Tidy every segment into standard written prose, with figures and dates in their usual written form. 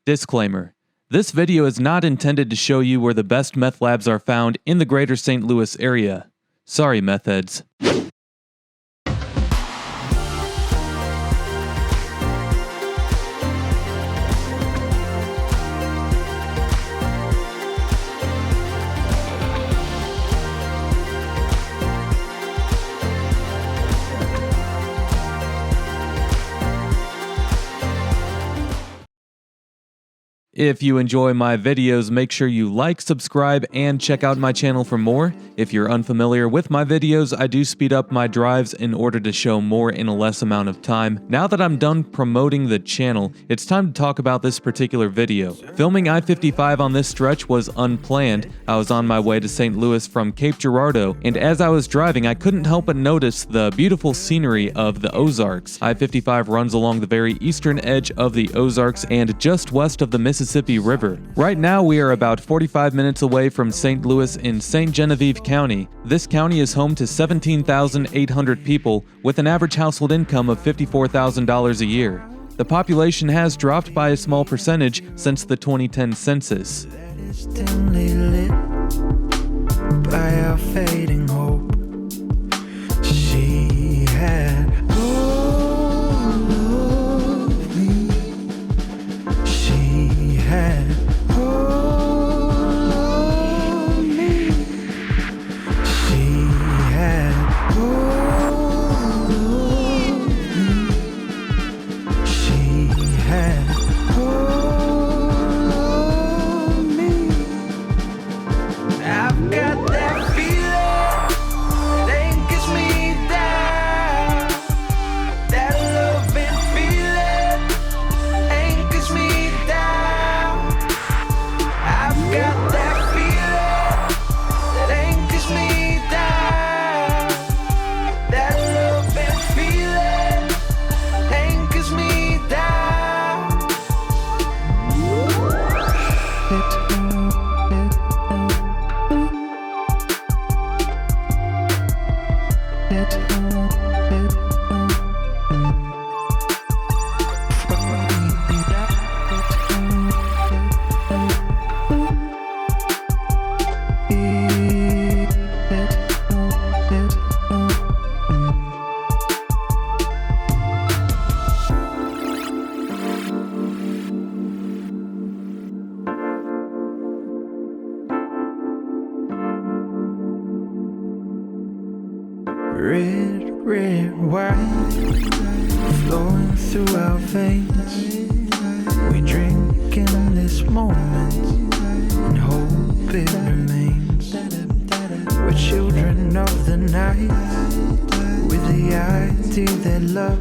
Disclaimer: this video is not intended to show you where the best meth labs are found in the greater St. Louis area. Sorry, meth heads. If you enjoy my videos, make sure you like, subscribe, and check out my channel for more. If you're unfamiliar with my videos, I do speed up my drives in order to show more in a less amount of time. Now that I'm done promoting the channel, it's time to talk about this particular video. Filming I-55 on this stretch was unplanned. I was on my way to St. Louis from Cape Girardeau, and as I was driving, I couldn't help but notice the beautiful scenery of the Ozarks. I-55 runs along the very eastern edge of the Ozarks and just west of the Mississippi River. Right now, we are about 45 minutes away from St. Louis in St. Genevieve County. This county is home to 17,800 people with an average household income of $54,000 a year. The population has dropped by a small percentage since the 2010 census. By our fading hope, she had hold of me. She had hold of me. She had hold of me. She had hold of me. I've got that feeling that anchors me down. That loving feeling anchors me down. I've got that feeling that anchors me down. That loving feeling anchors me down. Red, red wine flowing through our veins. We drink in this moment and hope it remains. We're children of the night with the idea that love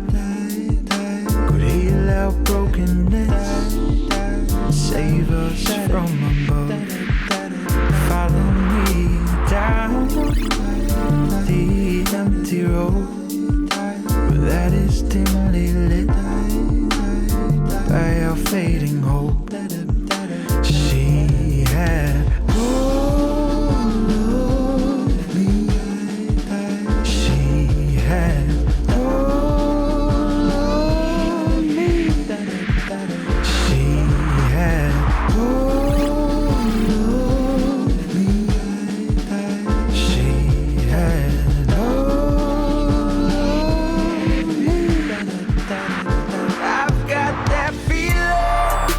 could heal our brokenness, save us from above. Follow me down the empty road that is dimly lit by our fading hope. She had hold of me. She had hold of me. She had hold of me. She had hold of me. I've got that feeling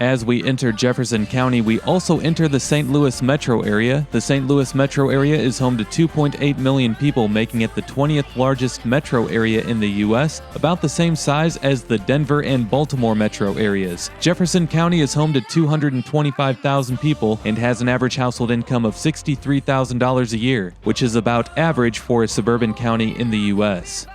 As we enter Jefferson County, we also enter the St. Louis metro area. The St. Louis metro area is home to 2.8 million people, making it the 20th largest metro area in the U.S., about the same size as the Denver and Baltimore metro areas. Jefferson County is home to 225,000 people and has an average household income of $63,000 a year, which is about average for a suburban county in the U.S.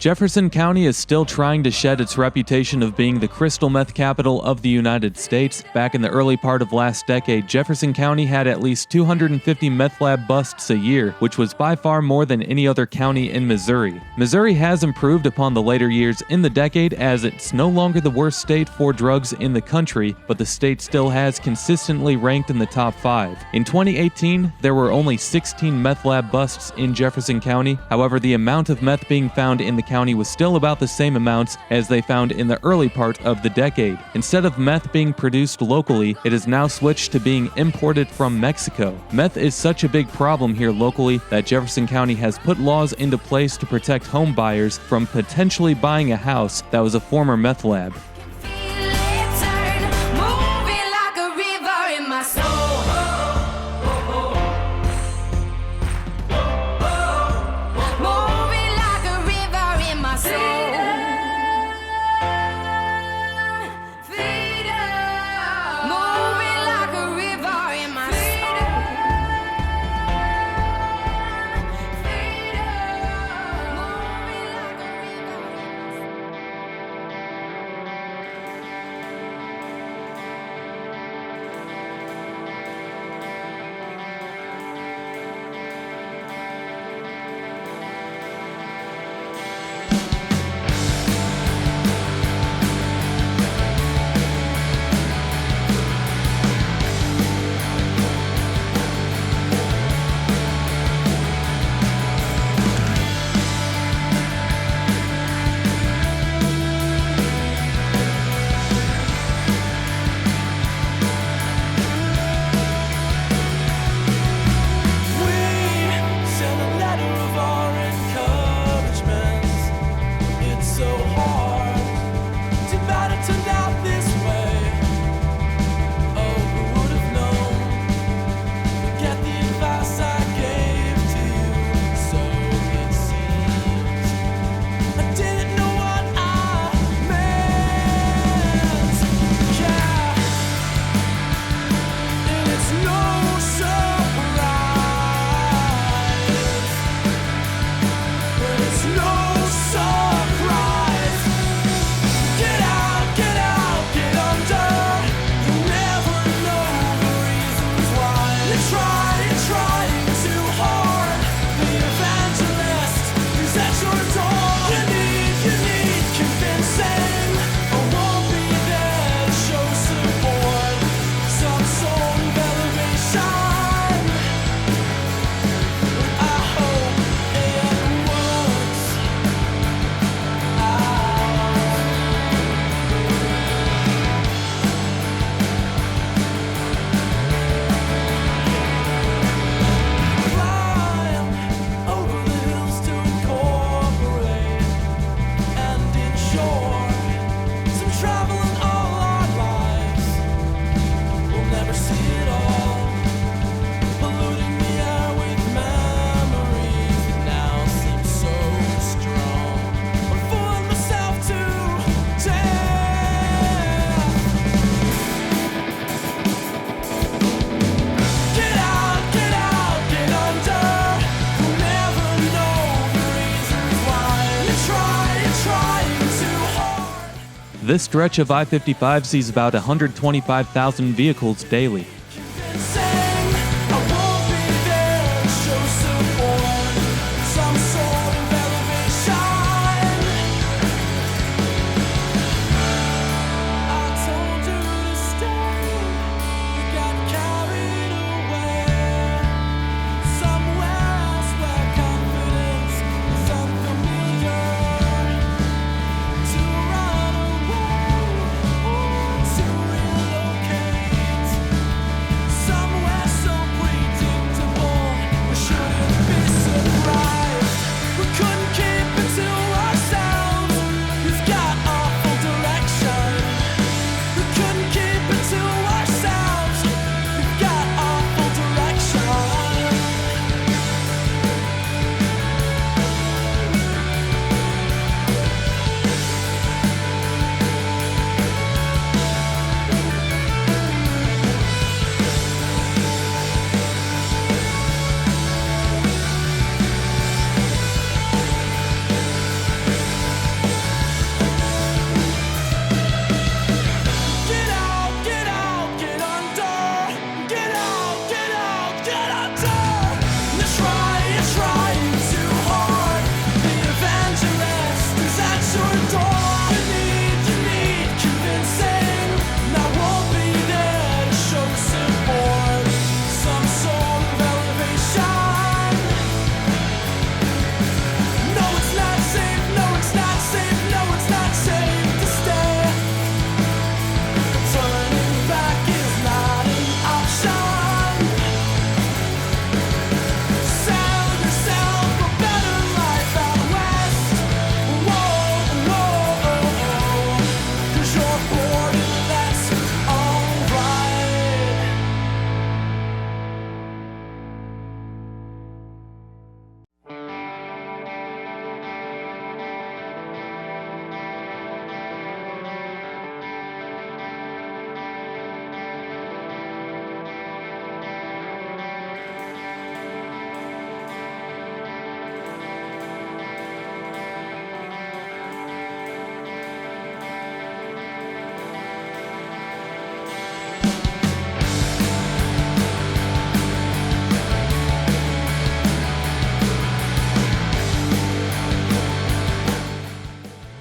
Jefferson County is still trying to shed its reputation of being the crystal meth capital of the United States. Back in the early part of last decade, Jefferson County had at least 250 meth lab busts a year, which was by far more than any other county in Missouri. Missouri has improved upon the later years in the decade, as it's no longer the worst state for drugs in the country, but the state still has consistently ranked in the top 5. In 2018, there were only 16 meth lab busts in Jefferson County. However, the amount of meth being found in the county was still about the same amounts as they found in the early part of the decade. Instead of meth being produced locally, it has now switched to being imported from Mexico. Meth is such a big problem here locally that Jefferson County has put laws into place to protect home buyers from potentially buying a house that was a former meth lab. This stretch of I-55 sees about 125,000 vehicles daily.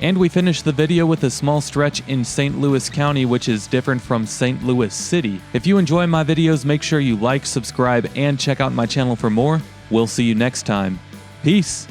And we finished the video with a small stretch in St. Louis County, which is different from St. Louis City. If you enjoy my videos, make sure you like, subscribe, and check out my channel for more. We'll see you next time. Peace!